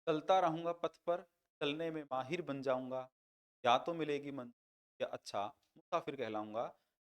चलता रहूंगा पथ पर, चलने में माहिर बन जाऊंगा, या तो मिलेगी मंजिल या अच्छा मुसाफिर कहलाऊंगा।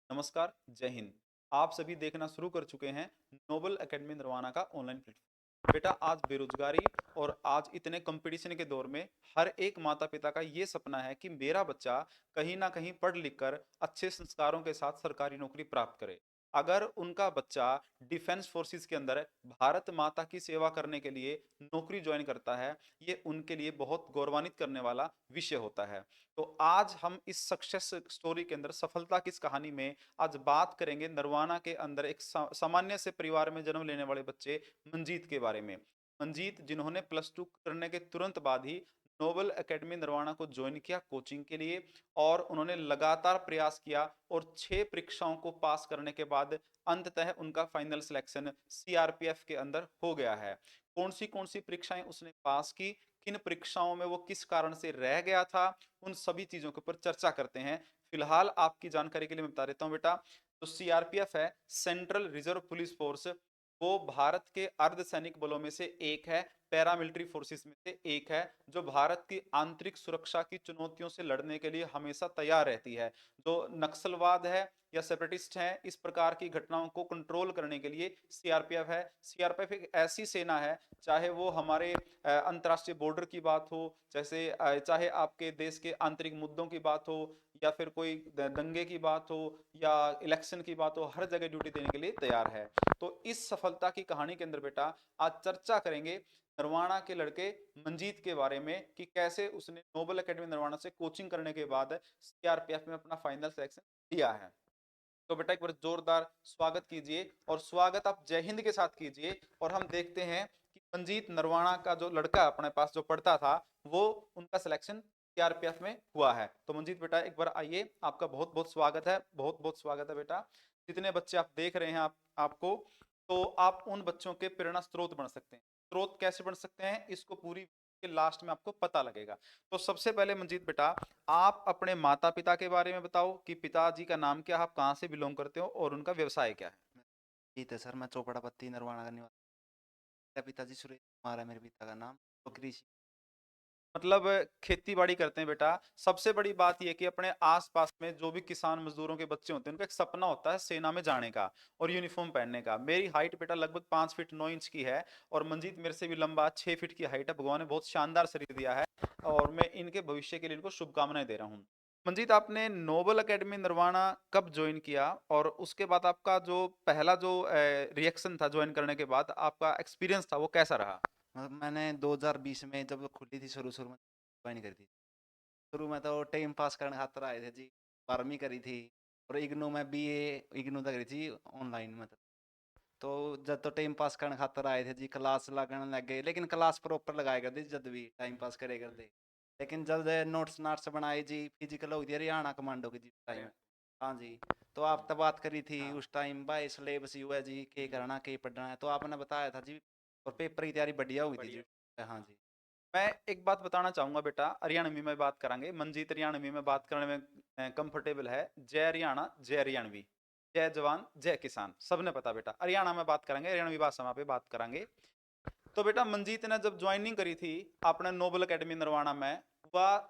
नमस्कार, जय हिंद। आप सभी देखना शुरू कर चुके हैं नोबल एकेडमी नरवाना का ऑनलाइन प्लेटफॉर्म। बेटा, आज बेरोजगारी और आज इतने कंपटीशन के दौर में हर एक माता पिता का ये सपना है कि मेरा बच्चा कहीं ना कहीं पढ़ लिख कर अच्छे संस्कारों के साथ सरकारी नौकरी प्राप्त करे। अगर उनका बच्चा डिफेंस फोर्सेस के अंदर भारत माता की सेवा करने के लिए नौकरी ज्वाइन करता है, ये उनके लिए बहुत गौरवान्वित करने वाला विषय होता है। तो आज हम इस सक्सेस स्टोरी के अंदर, सफलता की इस कहानी में आज बात करेंगे नरवाना के अंदर एक सामान्य से परिवार में जन्म लेने वाले बच्चे मंजीत के बारे में। मंजीत, जिन्होंने +2 करने के तुरंत बाद ही नोबल एकेडमी नरवाना को ज्वाइन किया कोचिंग के लिए, और उन्होंने लगातार प्रयास किया और 6 परीक्षाओं को पास करने के बाद अंततः उनका फाइनल सिलेक्शन सीआरपीएफ के अंदर हो गया है। कौन सी परीक्षाएं उसने पास की, किन परीक्षाओं में वो किस कारण से रह गया था, उन सभी चीजों के ऊपर चर्चा करते हैं। फिलहाल आपकी जानकारी के लिए मैं बता देता हूं बेटा, तो सीआरपीएफ है, सेंट्रल रिजर्व पुलिस फोर्स, वो भारत के अर्धसैनिक बलों में से एक है, पैरामिलिट्री फोर्सेस में से एक है, जो भारत की आंतरिक सुरक्षा की चुनौतियों से लड़ने के लिए हमेशा तैयार रहती है। जो नक्सलवाद है या सेपरेटिस्ट हैं, इस प्रकार की घटनाओं को कंट्रोल करने के लिए सीआरपीएफ है। सीआरपीएफ एक ऐसी सेना है, चाहे वो हमारे अंतर्राष्ट्रीय बॉर्डर की बात हो, जैसे चाहे आपके देश के आंतरिक मुद्दों की बात हो, या फिर कोई दंगे की बात हो, या इलेक्शन की बात हो, हर जगह ड्यूटी देने के लिए तैयार है। तो इस सफलता की कहानी के अंदर बेटा आज चर्चा करेंगे नरवाना के लड़के मंजीत के बारे में, कि कैसे उसने नोबल एकेडमी नरवाना से कोचिंग करने के बाद सीआरपीएफ में अपना फाइनल सिलेक्शन किया है। तो बेटा एक बार जोरदार स्वागत कीजिए, और स्वागत आप जय हिंद के साथ कीजिए। और हम देखते हैं कि मंजीत नरवाना का जो लड़का अपने पास जो पढ़ता था, वो उनका सिलेक्शन सीआरपीएफ में हुआ है। तो मंजीत बेटा एक बार आइए, आपका बहुत बहुत स्वागत है, बहुत बहुत स्वागत है बेटा। जितने बच्चे आप देख रहे हैं आपको, तो आप उन बच्चों के प्रेरणा स्रोत बन सकते हैं। स्रोत कैसे बन सकते हैं, इसको पूरी के लास्ट में आपको पता लगेगा। तो सबसे पहले मंजीत बेटा, आप अपने माता पिता के बारे में बताओ कि पिताजी का नाम क्या है, आप कहाँ से बिलोंग करते हो और उनका व्यवसाय क्या है। जीत है सर। मैं चोपड़ा पत्ती नरवाना का निवासी। मेरा पिताजी सुरेश कुमार है, मेरे पिता का नाम। तो कृषि। मतलब खेती बाड़ी करते हैं बेटा। सबसे बड़ी बात यह कि अपने आसपास में जो भी किसान मजदूरों के बच्चे होते हैं, उनका एक सपना होता है सेना में जाने का और यूनिफॉर्म पहनने का। मेरी हाइट बेटा लगभग 5 फीट 9 इंच की है, और मंजीत मेरे से भी लंबा 6 फीट की हाइट है। भगवान ने बहुत शानदार शरीर दिया है, और मैं इनके भविष्य के लिए इनको शुभकामनाएं दे रहा हूँ। मंजीत, आपने नोबल एकेडमी नरवाना कब ज्वाइन किया, और उसके बाद आपका जो पहला जो रिएक्शन था ज्वाइन करने के बाद, आपका एक्सपीरियंस था वो कैसा रहा। मतलब मैंने 2020 में जब खुली थी, शुरू शुरू में ज्वाइन करी थी। शुरू में तो टाइम पास करने खातर आए थे जी। 12वीं करी थी। और इग्नू में बीए इग्नू तक करी थी ऑनलाइन, मतलब। तो जब तो टाइम पास करने खातर आए थे जी, क्लास लगने लग गए, लेकिन क्लास प्रॉपर लगाए करते जब भी टाइम पास करे करते। लेकिन जब नोट्स नाट्स बनाए जी, फिजिकल हो गई हरियाणा कमांडो की जी टाइम। हाँ जी। तो आप तब बात करी थी उस टाइम, भाई सिलेबस यू है जी, के करना के पढ़ना है, तो आपने बताया था जी। और पेपर की तैयारी बढ़िया हुई थी जी। हाँ जी। मैं एक बात बताना चाहूंगा बेटा, हरियाणवी में बात करेंगे। मंजीत हरियाणवी में बात करने में कंफर्टेबल है। जय हरियाणा, जय हरियाणवी, जय जवान जय किसान, सबने पता बेटा। हरियाणा में बात करेंगे, हरियाणवी भाषा में बात करेंगे। तो बेटा मंजीत ने जब ज्वाइनिंग करी थी आपने नोबल एकेडमी नरवाना में, वह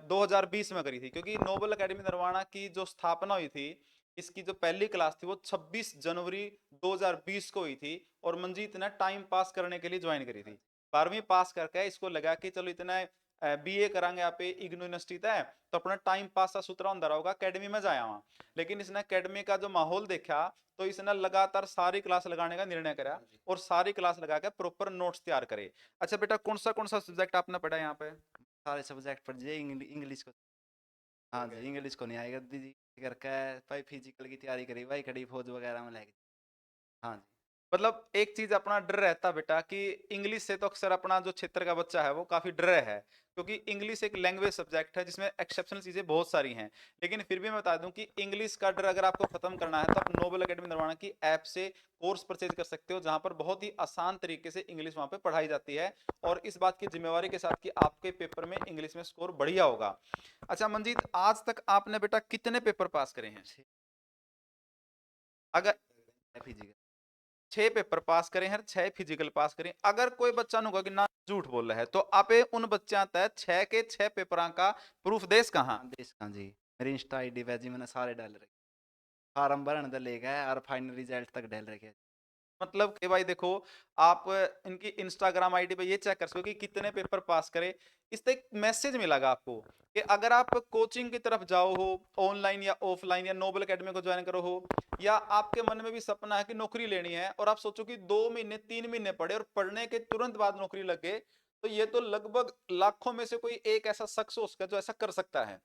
2020 में करी थी, क्योंकि नोबल एकेडमी नरवाना की जो स्थापना हुई थी, इसकी जो पहली क्लास थी वो 26 जनवरी 2020 को हुई थी। और मंजीत ने टाइम पास करने के लिए ज्वाइन करी थी। 12वीं पास करके इसको लगा कि चलो इतना बीए करांगे आप इग्नू यूनिवर्सिटी है, तो अपना टाइम पास का सूत्र अंदर होगा, अकेडमी में जाया वहां। लेकिन इसने अकेडमी का जो माहौल देखा, तो इसने लगातार सारी क्लास लगाने का निर्णय करा, और सारी क्लास लगा के प्रॉपर नोट्स तैयार करे। अच्छा बेटा, कौन सा सब्जेक्ट आपने पढ़ा यहाँ पे। सारे सब्जेक्ट पढ़ लिए, इंग्लिश को। हाँ जी, इंग्लिश को नहीं आएगा दीदी। करके भाई फिजिकल की तैयारी करी भाई, खड़ी फौज वगैरह में लगी। हाँ जी। मतलब एक चीज अपना डर रहता बेटा कि इंग्लिश से तो अक्सर अपना जो क्षेत्र का बच्चा है वो काफी डर है, क्योंकि इंग्लिश एक लैंग्वेज सब्जेक्ट है जिसमें एक्सेप्शनल चीजें बहुत सारी हैं। लेकिन फिर भी मैं बता दूं कि इंग्लिश का डर अगर आपको खत्म करना है, तो आप नोबल एकेडमी नरवाना की ऐप से कोर्स परचेज कर सकते हो, जहां पर बहुत ही आसान तरीके से इंग्लिश वहां पे पढ़ाई जाती है, और इस बात की जिम्मेवारी के साथ कि आपके पेपर में इंग्लिश में स्कोर बढ़िया होगा। अच्छा मंजीत, आज तक आपने बेटा कितने पेपर पास करे हैं। अगर फिजिकल। 6 पेपर पास करे हैं, 6 फिजिकल पास करें। अगर कोई बच्चा नु कि ना झूठ बोल रहा है, तो आपे उन बच्चों तक 6 के 6 पेपरां का प्रूफ देस कहाँ? हाँ देश का जी, मेरी इंस्टा आईडी पे जी मैंने सारे डाल रखे, फार्म भरने तो ले गए और फाइनल रिजल्ट तक डाल रखे। मतलब कि भाई देखो, आप इनकी इंस्टाग्राम आईडी पे ये चेक कर सको कि कितने पेपर पास करे। इससे एक मैसेज मिलेगा आपको कि अगर आप कोचिंग की तरफ जाओ हो, ऑनलाइन या ऑफलाइन, या नोबल एकेडमी को ज्वाइन करो हो, या आपके मन में भी सपना है कि नौकरी लेनी है और आप सोचो कि 2 महीने 3 महीने पढ़े और पढ़ने के तुरंत बाद नौकरी लगे, तो ये तो लगभग लाखों में से कोई एक ऐसा शख्स हो उसका जो ऐसा कर सकता है।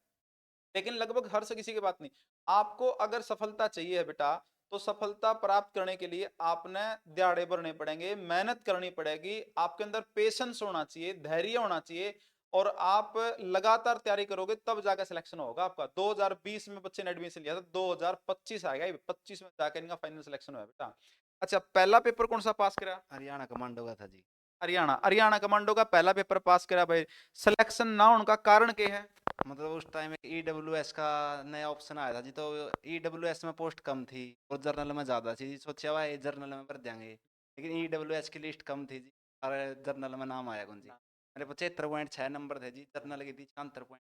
लेकिन लगभग हर से किसी की बात नहीं। आपको अगर सफलता चाहिए है बेटा, तो सफलता प्राप्त करने के लिए आपने दिहाड़े भरने पड़ेंगे, मेहनत करनी पड़ेगी, आपके अंदर पेशेंस होना चाहिए, धैर्य होना चाहिए, और आप लगातार तैयारी करोगे तब जाकर सिलेक्शन होगा आपका। 2020 में बच्चे ने एडमिशन लिया था, 2025 आएगा, 25 में जाकर इनका फाइनल सिलेक्शन हुआ बेटा। अच्छा, पहला पेपर कौन सा पास करा? हरियाणा कमांडो का था जी। हरियाणा, हरियाणा कमांडो का पहला पेपर पास करा भाई। सिलेक्शन ना होने का कारण क्या है? मतलब उस टाइम ईडब्ल्यूएस का नया ऑप्शन आया था जी, तो ईडब्ल्यूएस में पोस्ट कम थी और जर्नल में ज़्यादा थी, सोचा हुआ है जर्नल में भर देंगे, लेकिन ईडब्ल्यूएस की लिस्ट कम थी जी और जर्नल में नाम आया कौन जी। मेरे 75.6 नंबर थे जी, जर्नल की थी 76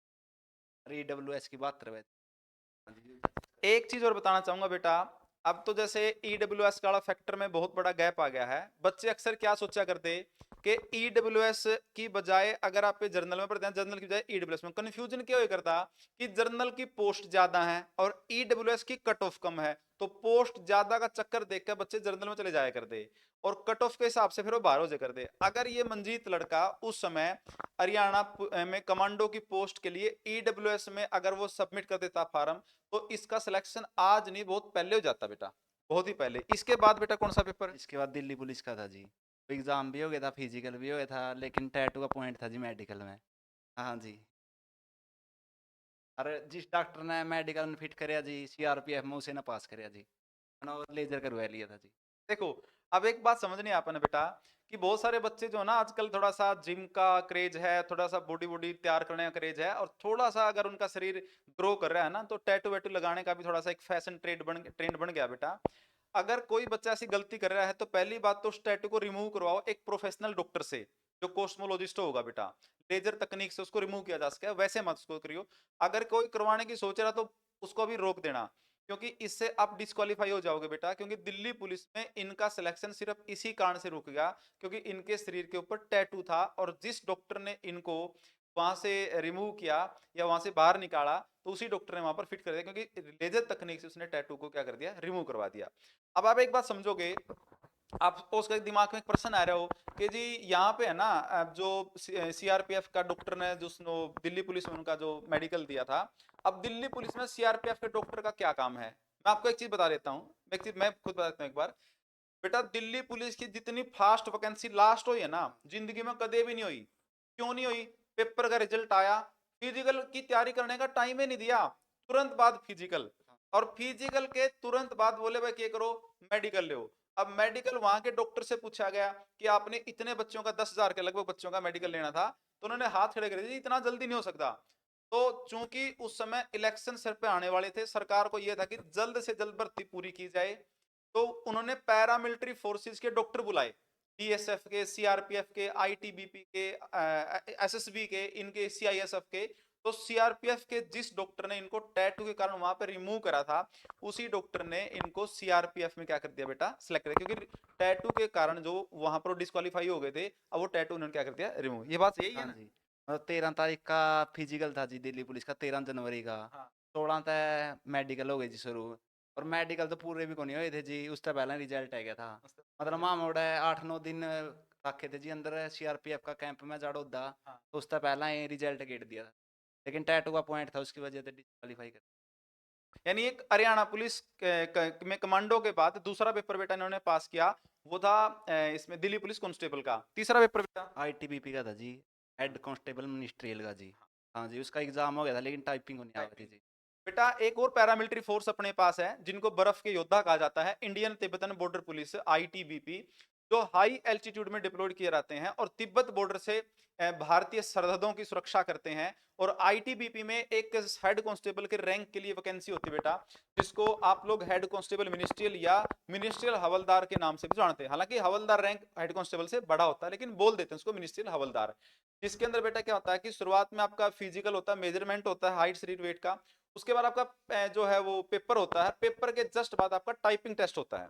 और ईडब्ल्यूएस की 72 जी। एक चीज और बताना चाहूंगा बेटा। अब तो जैसे ईडब्ल्यूएस का फैक्टर में बहुत बड़ा गैप आ गया है। बच्चे अक्सर क्या सोचा करते कि ईडब्ल्यूएस की बजाय अगर आप जर्नल में पढ़ते हैं, जर्नल की बजाय ईडब्ल्यूएस में, कंफ्यूजन क्या हो करता कि जर्नल की पोस्ट ज्यादा है और ईडब्ल्यूएस की कट ऑफ कम है, तो पोस्ट ज्यादा का चक्कर देखकर बच्चे जर्नल में चले जाया करते और कट ऑफ के हिसाब से फिर वो बाहर हो जाया करते। अगर ये मंजीत लड़का उस समय हरियाणा में कमांडो की पोस्ट के लिए ईडब्ल्यूएस में अगर वो सबमिट कर देता फार्म, तो इसका सिलेक्शन आज नहीं बहुत पहले हो जाता बेटा, बहुत ही पहले। इसके बाद बेटा कौन सा पेपर? इसके बाद दिल्ली पुलिस का था जी, एग्ज़ाम भी हो गया था, फिजिकल भी हो गया था, लेकिन टैटू का पॉइंट था जी मेडिकल में। हाँ जी, और जिस डॉक्टर ने मेडिकल में फिट कराया जी सीआरपीएफ में, उसे ना पास कराया जी, मैंने लेजर करवा लिया था जी। देखो, अब एक बात समझ नहीं आपने बेटा कि बहुत सारे बच्चे जो है ना आजकल थोड़ा सा जिम का क्रेज है, थोड़ा सा बॉडी बॉडी तैयार करने का क्रेज है, और थोड़ा सा अगर उनका शरीर ग्रो कर रहा है ना, तो टैटू वैटू लगाने का भी थोड़ा सा एक फैशन ट्रेंड बन गया बेटा। अगर कोई बच्चा ऐसी गलती कर रहा है, तो पहली बात तो उस टैटू को रिमूव करवाओ एक प्रोफेशनल डॉक्टर से, जो कॉस्मोलॉजिस्ट होगा बेटा। लेजर तकनीक से उसको रिमूव किया जा सके, वैसे मत उसको करियो। अगर कोई करवाने की सोच रहा तो उसको अभी रोक देना, क्योंकि इससे आप डिस्क्वालीफाई हो जाओगे बेटा। क्योंकि दिल्ली पुलिस में इनका सिलेक्शन सिर्फ इसी कारण से रुक गया क्योंकि इनके शरीर के ऊपर टैटू था, और जिस डॉक्टर ने इनको वहां से रिमूव किया या वहां से बाहर निकाला, तो उसी डॉक्टर ने वहां पर फिट कर दिया, क्योंकि लेजर तकनीक से उसने टैटू को क्या कर दिया, रिमूव करवा दिया। अब आप एक बात समझोगे, आपको उसका दिमाग में एक प्रश्न आ रहा हो कि जी यहाँ पे है ना, अब जो सीआरपीएफ का डॉक्टर ने जो दिल्ली पुलिस में उनका जो मेडिकल दिया था, अब दिल्ली पुलिस में सीआरपीएफ के डॉक्टर का क्या काम है? मैं आपको एक चीज बता देता हूँ, मैं खुद बता देता हूँ एक बार। बेटा, दिल्ली पुलिस की जितनी फास्ट वैकेंसी लास्ट हुई है ना, जिंदगी में कदे भी नहीं हुई। क्यों नहीं हुई? पेपर का रिजल्ट आया, फिजिकल की तैयारी करने का टाइम ही नहीं दिया, तुरंत बाद फिजिकल, और फिजिकल के तुरंत बाद बोले भाई क्या करो, मेडिकल लो। अब मेडिकल वहां के डॉक्टर से पूछा गया कि आपने इतने बच्चों का 10,000 के लगभग बच्चों का मेडिकल लेना था, तो उन्होंने हाथ खड़े कर दिए, इतना जल्दी नहीं हो सकता। तो चूंकि उस समय इलेक्शन सर पे आने वाले थे, सरकार को यह था कि जल्द से जल्द भर्ती पूरी की जाए, तो उन्होंने पैरामिलिट्री फोर्सेस के डॉक्टर बुलाए, बीएसएफ के, सीआरपीएफ के, आईटीबीपी के, एसएसबी के, इनके सीआईएसएफ के। तो सीआरपीएफ के जिस डॉक्टर ने इनको टैटू के कारण वहां पर रिमूव करा था, उसी डॉक्टर ने इनको सीआरपीएफ में क्या कर दिया बेटा, सिलेक्ट कर दिया, क्योंकि टैटू के कारण जो वहां पर डिस्क्वालीफाई हो गए थे, अब वो टैटू उन्होंने क्या कर दिया, रिमूव। ये बात यही है हाँ ना? जी, मतलब 13 तारीख का फिजिकल था जी दिल्ली पुलिस का, 13 जनवरी का, हाँ। 16 तक मेडिकल हो गई जी शुरू। और मेडिकल तो पूरे भी को नहीं हुए थे जी, उससे पहले रिजल्ट आ गया था। मतलब माँ मोड़ा 8-9 दिन रखे थे जी अंदर सीआरपीएफ का कैंप में जाड़ोदा, हाँ। तो उससे पहला ही रिजल्ट गेट दिया था, लेकिन टैटू का पॉइंट था उसकी वजह से डिस्क्वालीफाई कर। यानी एक हरियाणा पुलिस में कमांडो के बाद दूसरा पेपर बेटा इन्होंने पास किया, वो था इसमें दिल्ली पुलिस कांस्टेबल का। तीसरा पेपर बेटा? आईटीबीपी का था जी, हेड कांस्टेबल मिनिस्ट्रियल का जी। हाँ जी, उसका एग्जाम हो गया था, लेकिन टाइपिंग होनी आ रही टाइपिंग। थी जी। बेटा, एक और पैरामिलिट्री फोर्स अपने पास है जिनको बर्फ के योद्धा कहा जाता है, Indian Tibetan border police, ITBP. जो हाई एल्टीट्यूड में डिप्लॉयड किए जाते हैं और तिब्बत बॉर्डर से भारतीय सरहदों की सुरक्षा करते हैं। और आईटीबीपी में एक हेड कांस्टेबल के रैंक के लिए वैकेंसी होती है बेटा, जिसको आप लोग हेड कांस्टेबल मिनिस्ट्रियल या मिनिस्ट्रियल हवलदार के नाम से भी जानते हैं। हालांकि हवलदार रैंक हेड कांस्टेबल से बड़ा होता है, लेकिन बोल देते हैं उसको मिनिस्ट्रियल हवलदार। जिसके अंदर बेटा क्या होता है कि शुरुआत में आपका फिजिकल होता है, मेजरमेंट होता है हाइट शरीर वेट का। उसके बाद आपका जो है वो पेपर होता है, पेपर के जस्ट बाद आपका टाइपिंग टेस्ट होता है।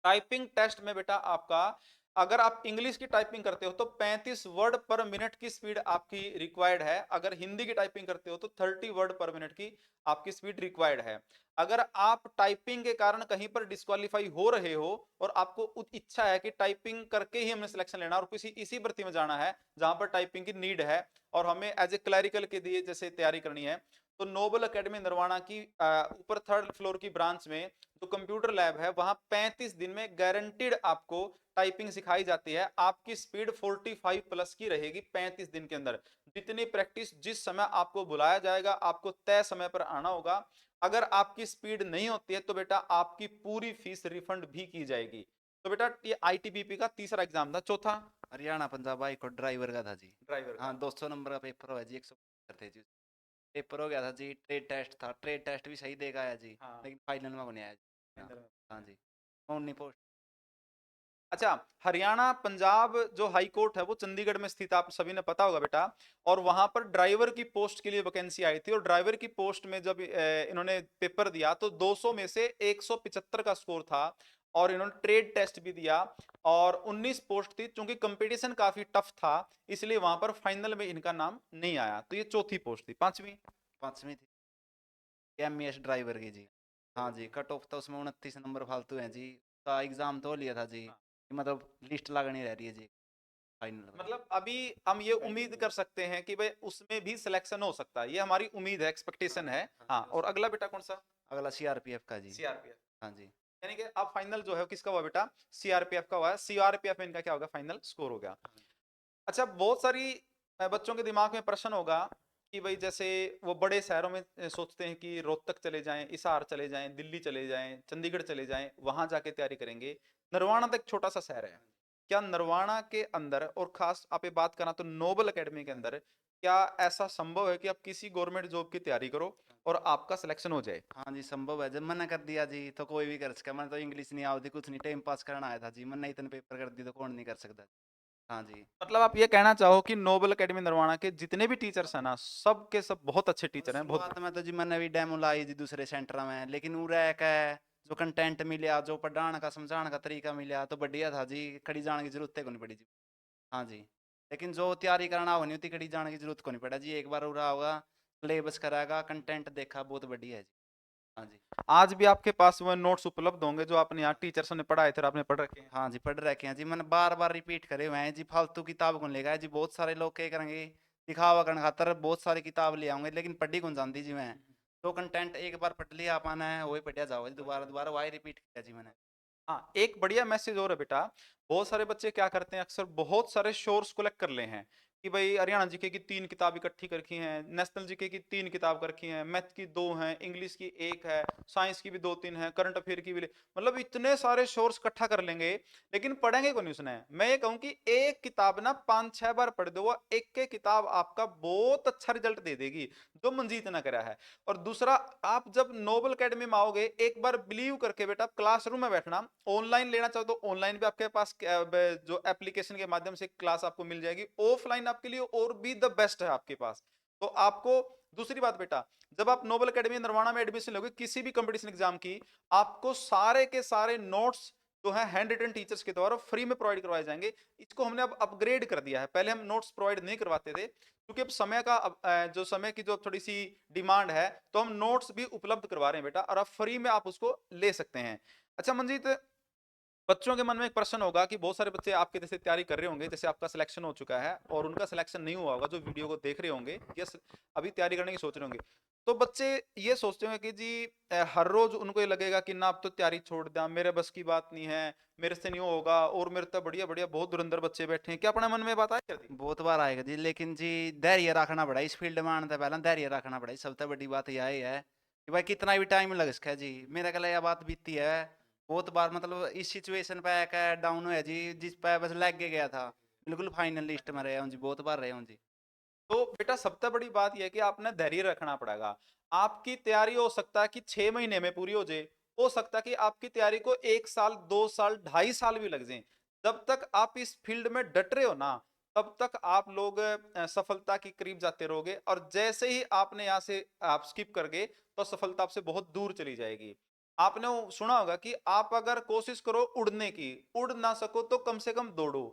टाइपिंग टेस्ट में बेटा आपका, अगर आप इंग्लिश की टाइपिंग करते हो तो 35 वर्ड पर मिनट की स्पीड आपकी रिक्वायर्ड है। अगर हिंदी की टाइपिंग करते हो तो 30 वर्ड पर मिनट की आपकी स्पीड रिक्वायर्ड है। अगर आप टाइपिंग के कारण कहीं पर डिस्क्वालीफाई हो रहे हो और आपको इच्छा है कि टाइपिंग करके ही हमें सिलेक्शन लेना और किसी इसी भर्ती में जाना है जहां पर टाइपिंग की नीड है और हमें एज ए क्लैरिकल के लिए जैसे तैयारी करनी है, तो नोबल एकेडमी नरवाना की ऊपर 3rd फ्लोर की ब्रांच में जो कंप्यूटर लैब है वहां 35 दिन में गारंटीड आपको टाइपिंग सिखाई जाती है। आपकी स्पीड 45 प्लस की रहेगी 35 दिन के अंदर। जितनी प्रैक्टिस, जिस समय आपको बुलाया जाएगा आपको तय समय पर आना होगा। अगर आपकी स्पीड नहीं होती है तो बेटा आपकी पूरी फीस रिफंड भी की जाएगी। तो बेटा ये आईटीबीपी का तीसरा एग्जाम था। चौथा Haryana Punjab high court driver का था जी। ड्राइवर हाँ, का। 200 नंबर का पेपर हुआ जी, 175 थे जी। पेपर हो गया था जी, ट्रेड टेस्ट था, ट्रेड टेस्ट भी सही देगा आया जी, हाँ, लेकिन फाइनल में नहीं आया जी। हाँ, फाइनल में। हाँ जी, उन्नी पोस्ट। अच्छा, हरियाणा पंजाब जो हाई कोर्ट है वो चंडीगढ़ में स्थित, आप सभी ने पता होगा बेटा। और वहां पर ड्राइवर की पोस्ट के लिए वैकेंसी आई थी और ड्राइवर की पोस्ट में जब इन्होंने पेपर दिया तो 200 में से 175 का स्कोर था और इन्होंने ट्रेड टेस्ट भी दिया और 19 पोस्ट थी। चूंकि कंपटीशन काफी टफ था इसलिए वहां पर फाइनल में इनका नाम नहीं आया। तो ये चौथी पोस्ट थी। पांचवी 5वीं थी एमईएस ड्राइवर की जी। हाँ जी, कट ऑफ तो उसमें 29 नंबर फालतू हैं जी। का एग्जाम तो लिया था जी, हाँ। मतलब लिस्ट लगनी रह रही है जी फाइनल में। मतलब अभी हम ये उम्मीद कर सकते हैं कि भाई उसमें भी सिलेक्शन हो सकता है, ये हमारी उम्मीद है, हाँ एक्सपेक्टेशन जी, है। हाँ हाँ, जी, और अगला बेटा कौन सा? अगला सीआरपीएफ का जी। सीआरपीएफ। हाँ जी। यानी कि अब फाइनल जो है किसका हुआ बेटा? सीआरपीएफ का हुआ है। सीआरपीएफ में इनका क्या होगा? फाइनल स्कोर हो गया। अच्छा, बहुत सारी बच्चों के दिमाग में प्रश्न होगा कि भाई जैसे वो बड़े शहरों में सोचते हैं कि रोहतक चले जाएं, हिसार चले जाएं, दिल्ली चले जाएं, चंडीगढ़ चले जाएं, वहां जाके तैयारी करेंगे। नरवाना तो एक छोटा सा शहर है। क्या नरवाना के अंदर, और खास आप ये बात करना तो नोबल एकेडमी के अंदर, क्या ऐसा संभव है कि आप किसी गवर्नमेंट जॉब की तैयारी करो और आपका सिलेक्शन हो जाए? हाँ जी, संभव है। जब मना कर दिया जी तो कोई भी कर सका। मैंने तो इंग्लिश नहीं आवती, कुछ नहीं, टाइम पास करना आया था जी। मैंने इतने पेपर कर दी तो कौन नहीं कर सकता। हाँ जी। मतलब आप ये कहना चाहो कि नोबल एकेडमी नरवाना के जितने भी टीचर्स हैं ना, सब के सब बहुत अच्छे और टीचर हैं, बहुत। शुरुआत में तो जी मैंने भी डेमो लाई जी दूसरे सेंटर में, लेकिन वो रह के जो कंटेंट मिला, जो पढ़ाने का समझाने का तरीका मिला तो बढ़िया था जी। कड़ी जाने की जरूरत को नहीं पड़ी जी। हाँ जी, लेकिन जो तैयारी करना होनी होती कड़ी जाने की जरूरत को नहीं पड़ा जी। एक बार उड़ा होगा, सिलेबस कराएगा, कंटेंट देखा, बहुत बढ़िया है जी। हाँ जी। आज भी आपके पास वो नोट्स उपलब्ध होंगे जो आपने यहाँ टीचर्स ने पढ़ाए थे और आपने पढ़ रखे हैं। हाँ जी, पढ़ रखे हैं जी। मैंने बार बार रिपीट करे हुए हैं जी। फालतू किताब कौन लेगा जी। बहुत सारे लोग क्या करेंगे, दिखावा करने खातर बहुत सारी किताब ले आऊंगे, लेकिन पढ़ी कौन जानती जी मैं। जो कंटेंट एक बार पढ़ लिया पाना है वही पढ़िया जाओ जी। दोबारा दोबारा वही रिपीट किया जी मैंने। हाँ, एक बढ़िया मैसेज और है बेटा। बहुत सारे बच्चे क्या करते हैं, अक्सर बहुत सारे सोर्स कलेक्ट कर ले हैं कि भाई हरियाणा जीके की 3 किताब इकट्ठी कर रखी हैं, नेशनल जीके की 3 किताब कर रखी हैं, मैथ की 2 हैं, इंग्लिश की 1 है, साइंस की भी 2-3 है, करंट अफेयर की भी मतलब इतने सारे सोर्स इकट्ठा कर लेंगे, लेकिन पढ़ेंगे को नहीं उसने। मैं ये कहूँ कि एक किताब ना 5-6 बार पढ़ दो, वो एक किताब आपका बहुत अच्छा रिजल्ट दे देगी, जो मंजीत ने करा है। और दूसरा, आप जब नोबल एकेडमी में आओगे एक बार बिलीव करके बेटा, क्लासरूम में बैठना। ऑनलाइन लेना चाहो तो ऑनलाइन भी आपके पास जो एप्लीकेशन के माध्यम से क्लास आपको मिल जाएगी। ऑफलाइन आपके लिए और भी द बेस्ट है आपके पास। तो आपको दूसरी बात बेटा, जब आप नोबल एकेडमी नरवाना में एडमिशन लोगे किसी भी कंपटीशन एग्जाम की, आपको सारे के सारे नोट्स जो है हैंड रिटन टीचर्स के द्वारा फ्री में प्रोवाइड करवाए जाएंगे। इसको हमने अब अपग्रेड कर दिया है, पहले हम नोट्स प्रोवाइड नहीं करवाते थे क्योंकि अब समय का जो समय की जो थोड़ी सी डिमांड है, तो हम नोट्स भी उपलब्ध करवा रहे हैं बेटा, और अब फ्री में आप उसको ले सकते हैं। अच्छा मंजीत, बच्चों के मन में एक प्रश्न होगा कि बहुत सारे बच्चे आपके जैसे तैयारी कर रहे होंगे, जैसे आपका सिलेक्शन हो चुका है और उनका सिलेक्शन नहीं हुआ होगा, जो वीडियो को देख रहे होंगे या अभी तैयारी करने की सोच रहे होंगे। तो बच्चे ये सोचते होंगे कि जी हर रोज उनको ये लगेगा कि ना अब तो तैयारी छोड़ दिया, मेरे बस की बात नहीं है, मेरे से नहीं होगा, और मेरे तो बढ़िया बढ़िया बहुत धुरंधर बच्चे बैठे हैं। क्या अपने मन में बात आई करती? बहुत बार आएगा जी, लेकिन जी धैर्य रखना पड़ा इस फील्ड में आने से पहले। धैर्य रखना पड़ा, सबसे बड़ी बात यह है कि भाई कितना भी टाइम लग सके जी। मेरा कल यह बात बीती है, बहुत बार मतलब इस सिचुएशन पे आके डाउन होया जी, जिस पे बस लग के गया था। बिल्कुल फाइनल लिस्ट में रहे हूँ जी, बहुत बार रहे हूँ जी। तो बेटा सबसे बड़ी बात यह है कि आपने धैर्य रखना पड़ेगा। आपकी तैयारी हो सकता है कि 6 महीने में पूरी हो जाए, हो सकता है कि आपकी तैयारी को 1 साल, 2 साल, ढाई साल भी लग जाएँ। जब तक आप इस फील्ड में डट रहे हो ना, तब तक आप लोग सफलता के करीब जाते रहोगे और जैसे ही आपने यहाँ से आप स्किप कर गए, तो सफलता आपसे बहुत दूर चली जाएगी। आपने वो सुना होगा कि आप अगर कोशिश करो उड़ने की, उड़ ना सको तो कम से कम दौड़ो,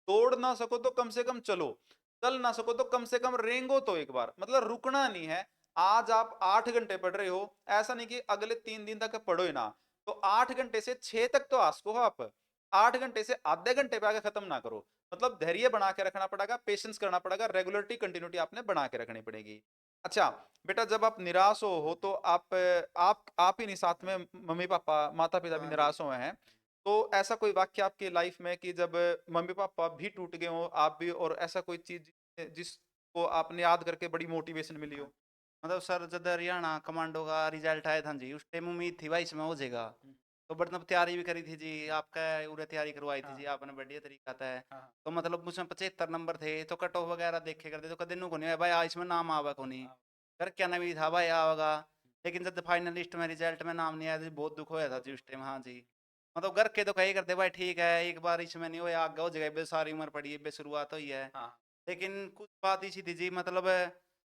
दौड़ ना सको तो कम से कम चलो, चल ना सको तो कम से कम रेंगो तो एक बार, मतलब रुकना नहीं है। आज आप 8 घंटे पढ़ रहे हो, ऐसा नहीं कि अगले 3 दिन तक पढ़ो ही ना। तो 8 घंटे से 6 तक तो आ सको हो आप। 8 घंटे से आधे घंटे पे आके खत्म ना करो। मतलब धैर्य बना के रखना पड़ेगा, पेशेंस करना पड़ेगा, रेगुलरिटी, कंटिन्यूटी आपने बना के रखनी पड़ेगी। अच्छा, बेटा जब आप निराश हो तो आप ही नहीं, साथ में मम्मी-पापा, माता-पिता भी हाँ जी। निराश हुए हैं। तो ऐसा कोई वाक्य आपकी लाइफ में कि जब मम्मी पापा भी टूट गए हो, आप भी, और ऐसा कोई चीज जिसको आपने याद करके बड़ी मोटिवेशन मिली हो? मतलब सर जब हरियाणा कमांडो का रिजल्ट आया था जी, उस टाइम उम्मीद थी भाई इसमें हो जाएगा। हम्म, तो मतलब तैयारी भी करी थी जी, आपका पूरा तैयारी करवाई थी हाँ जी आपने, बढ़िया तरीका था। हाँ तो मतलब उसमें 75 नंबर थे, तो कट ऑफ वगैरह देखे करते तो कदे नु को नहीं भाई आज इसमें नाम आवा को नहीं। हाँ, कर क्या नहीं था भाई आवेगा। लेकिन जब फाइनल लिस्ट में रिजल्ट में नाम नहीं आया तो बहुत दुख होया था जी उस टाइम। हाँ जी। मतलब घर के तो कही करते भाई ठीक है एक बार इसमें नहीं होया आगे हो जाएगा, बे सारी उम्र पड़ी है, बे शुरुआत हुई है। हाँ, लेकिन कुछ बात इसी थी जी, मतलब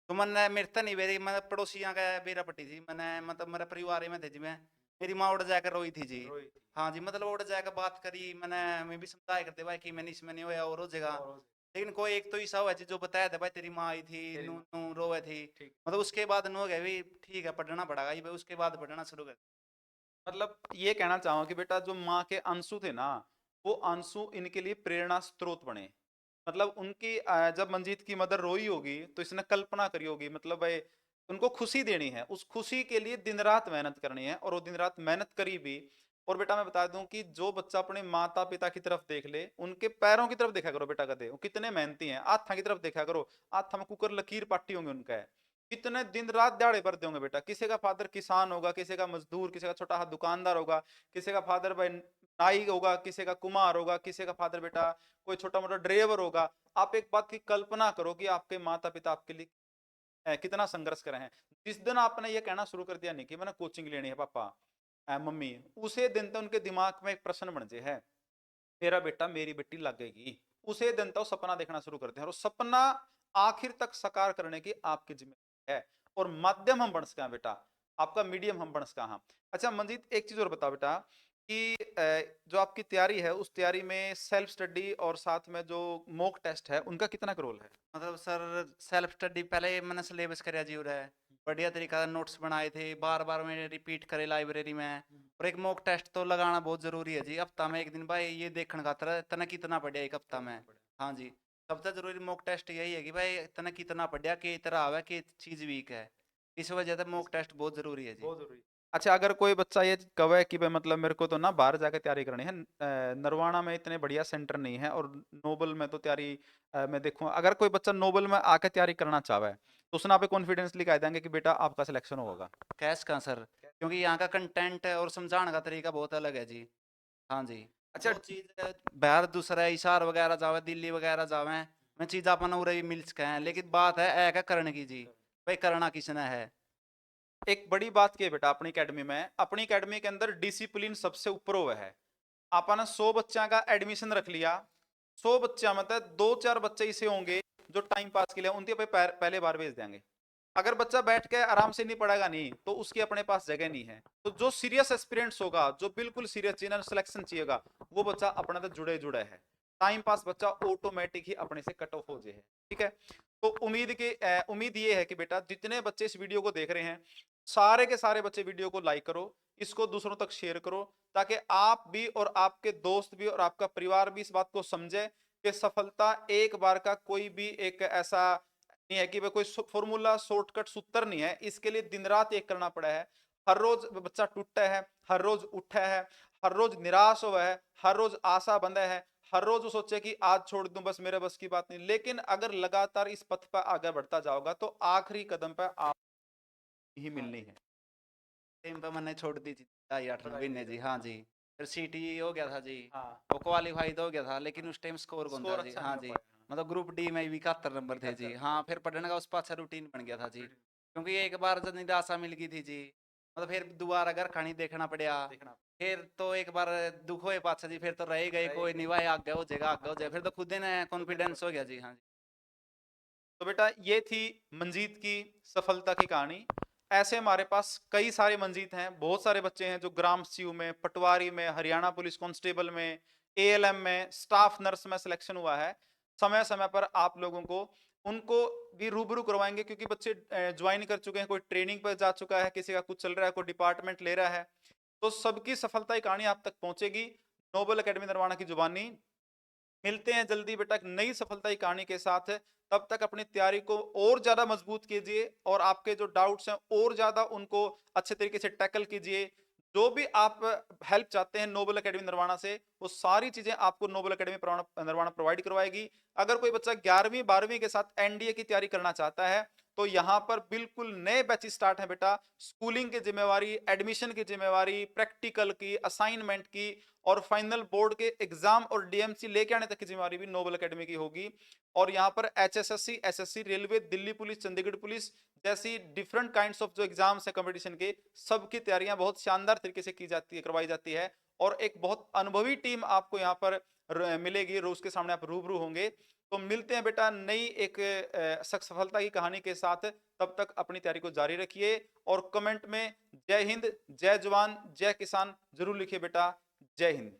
तो मैंने मेरे तो नहीं मेरी मतलब पड़ोसियाँ का बेरा पट्टी थी, मैंने मतलब मेरे परिवार में थे जी। मेरी माँ उड़ जाकर रोई थी जी। रोई थी। हाँ जी, मतलब उड़ जाकर बात करी मैंने, मैं भी समझाया करते भाई कि मैंने इसमें नहीं होया और हो जाएगा। और हो लेकिन कोई एक तो ऐसा हुआ जी जो बताया था भाई तेरी माँ आई थी, तेरी नू माँ, नू रोए थी। ठीक। मतलब उसके बाद नो गए भी ठीक है पढ़ना पड़ेगा ये भाई, उसके बाद पढ़ना शुरू कर। मतलब ये कहना चाहूंगा कि बेटा जो माँ के आंसू थे ना, वो आंसू इनके लिए प्रेरणा स्रोत बने। मतलब उनकी जब मंजीत की मदर रोई होगी तो इसने कल्पना करी होगी, मतलब भाई उनको खुशी देनी है, उस खुशी के लिए दिन रात मेहनत करनी है, और वो दिन रात मेहनत करी भी। और बेटा मैं बता दूं कि जो बच्चा अपने माता पिता की तरफ देख ले, उनके पैरों की तरफ देखा करो बेटा, कदे वो कितने मेहनती हैं, आथा की तरफ देखा करो, आथा में कुकर लकीर पाटी होंगे उनका है, कितने दिन रात दिहाड़े पर होंगे बेटा। किसी का फादर किसान होगा, किसी का मजदूर, किसी का छोटा हाथ दुकानदार होगा, किसी का फादर भाई नाई होगा, किसी का कुम्हार होगा, किसी का फादर बेटा कोई छोटा मोटा ड्राइवर होगा। आप एक बात की कल्पना करो कि आपके माता पिता आपके लिए कितना संघर्ष कर रहे हैं। जिस दिन आपने ये कहना शुरू कर दिया नहीं कि मैंने कोचिंग लेनी है पापा, मम्मी, उसे दिन तो उनके दिमाग में एक प्रश्न बन जाए है, मेरा बेटा मेरी बेटी लग गई। उसे दिन तो सपना देखना शुरू करते हैं, और सपना आखिर तक साकार करने की आपकी जिम्मेदारी है। और माध्यम हम बन सका बेटा, आपका मीडियम हम बन सका। हाँ, अच्छा मंजीत एक चीज और बताओ बेटा कि जो आपकी तैयारी है उस तैयारी में सेल्फ स्टडी और साथ में जो मॉक टेस्ट है उनका कितना रोल है? मतलब सर सेल्फ स्टडी पहले मैंने सिलेबस कराया जी उरे, बढ़िया तरीका से नोट्स बनाए थे, बार बार मैंने रिपीट करे लाइब्रेरी में। और एक मॉक टेस्ट तो लगाना बहुत जरूरी है जी, हफ्ता में एक दिन भाई ये देखने का तना कितना पढ़िया एक हफ्ता में। हाँ जी। सबसे जरूरी मॉक टेस्ट यही है कि भाई तना कितना पढ़िया कि तरह आवे कि चीज वीक है। इस वजह से मॉक टेस्ट बहुत जरूरी है जी। बहुत जरूरी। अच्छा, अगर कोई बच्चा ये कहे कि भाई मतलब मेरे को तो ना बाहर जाके तैयारी करनी है, नरवाना में इतने बढ़िया सेंटर नहीं है, और नोबल में तो तैयारी मैं देखूं, अगर कोई बच्चा नोबल में आके तैयारी करना चाहे तो उसने आप कॉन्फिडेंसली कह देंगे कि बेटा आपका सिलेक्शन होगा? कैश का सर, क्योंकि यहाँ का कंटेंट और समझाने का तरीका बहुत अलग है जी। हाँ जी। अच्छा, जो चीज बाहर दूसरा इशार वगैरह जावे दिल्ली वगैरह जावे, मैं चीज अपन उरे भी मिल सके हैं, लेकिन बात है क्या करने की जी, भाई करना किसने है। एक बड़ी बात की है बेटा, अपनी एकेडमी के अंदर डिसिप्लिन सबसे ऊपर हुआ है। आपने 100 बच्चा का एडमिशन रख लिया, 100 बच्चा मतलब 2-4 बच्चे ऐसे होंगे जो टाइम पास के लिए उनके पे पहले बार भेज देंगे। अगर बच्चा बैठ के आराम से नहीं पढ़ेगा नहीं तो उसकी अपने पास जगह नहीं है। तो जो सीरियस एस्पिरेंट्स होगा, जो बिल्कुल सीरियस जिन्हें सिलेक्शन चाहिएगा, वो बच्चा अपने तो जुड़े जुड़े है। टाइम पास बच्चा ऑटोमेटिक ही अपने से कट ऑफ हो जाए। ठीक है, तो उम्मीद ये है कि बेटा जितने बच्चे इस वीडियो को देख रहे हैं, सारे के सारे बच्चे वीडियो को लाइक करो, इसको दूसरों तक शेयर करो, ताकि आप भी और आपके दोस्त भी और आपका परिवार भी इस बात को समझे कि सफलता एक बार का कोई भी एक ऐसा नहीं है कि भाई कोई फॉर्मूला शॉर्टकट सूत्र नहीं है, इसके लिए दिन रात एक करना पड़ा है। हर रोज बच्चा टूटा है, हर रोज उठा है, हर रोज निराश हुआ है, हर रोज आशा बंधा है, हर रोज वो सोचे कि आज छोड़ दूं बस मेरे बस की बात नहीं। लेकिन अगर लगातार इस पथ पर आगे बढ़ता जाओगा तो आखिरी कदम पर आप ही हाँ मिलनी जी। है। टाइम पे मैंने छोड़ दी थी 7-8 बधाई महीने दी जी। जाए। हाँ हाँ। जी। फिर सीटी हो गया था जी, हाँ वो क्वालिफाई तो हो गया था, लेकिन उस टाइम स्कोर कौन था स्कोर जी। अच्छा हाँ नहीं जी, हो पाया। मतलब ग्रुप डी में भी 71 नंबर थे जी। 71 हाँ, फिर पढ़ने का उस पर अच्छा रूटीन बन गया था जी, क्योंकि एक बार जब निराशा मिल गई थी जी, मतलब फिर दोबारा घर खानी देखना पड़ा। देखना फिर तो एक बार दुख होए पाछा जी, फिर तो रह गए, कोई निभाए आगे हो जाएगा, आगे हो जाए, फिर तो खुद ही ना कॉन्फिडेंस हो गया जी। हाँ जी। तो बेटा ये थी मंजीत की सफलता की कहानी। ऐसे हमारे पास कई सारे मंजीत हैं, बहुत सारे बच्चे हैं जो ग्राम सीयू में, पटवारी में, हरियाणा पुलिस कांस्टेबल में, एएलएम में, स्टाफ नर्स में सिलेक्शन हुआ है। समय समय पर आप लोगों को उनको भी रूबरू करवाएंगे, क्योंकि बच्चे ज्वाइन कर चुके हैं, कोई ट्रेनिंग पर जा चुका है, किसी का कुछ चल रहा है, कोई डिपार्टमेंट ले रहा है, तो सबकी सफलता की कहानी आप तक पहुंचेगी नोबल एकेडमी नरवाना की जुबानी। मिलते हैं जल्दी बेटा एक नई सफलता की कहानी के साथ। तब तक अपनी तैयारी को और ज्यादा मजबूत कीजिए और आपके जो डाउट्स हैं और ज्यादा उनको अच्छे तरीके से टैकल कीजिए। जो भी आप हेल्प चाहते हैं नोबल एकेडमी नरवाना से, वो सारी चीजें आपको नोबल एकेडमी नरवाना प्रोवाइड करवाएगी। अगर कोई बच्चा 11वीं 12वीं के साथ एनडीए की तैयारी करना चाहता है, तो यहाँ पर बिल्कुल नए बैचेस स्टार्ट है बेटा। स्कूलिंग की जिम्मेवारी, एडमिशन की जिम्मेवारी, प्रैक्टिकल की, असाइनमेंट की और फाइनल बोर्ड के एग्जाम और डीएमसी लेके आने तक की जिम्मेवारी भी नोबल एकेडमी की होगी। और यहाँ पर HSSC, SSC, railway, Delhi police, Chandigarh police जैसी डिफरेंट काइंड्स ऑफ जो एग्जाम्स है कंपटीशन के, सबकी तैयारियां बहुत शानदार तरीके से की जाती है, करवाई जाती है। और एक बहुत अनुभवी टीम आपको यहाँ पर मिलेगी, रोज के सामने आप रूबरू होंगे। तो मिलते हैं बेटा नई एक सफलता की कहानी के साथ। तब तक अपनी तैयारी को जारी रखिए और कमेंट में जय हिंद, जय जवान, जय किसान जरूर लिखिए बेटा। जय हिंद।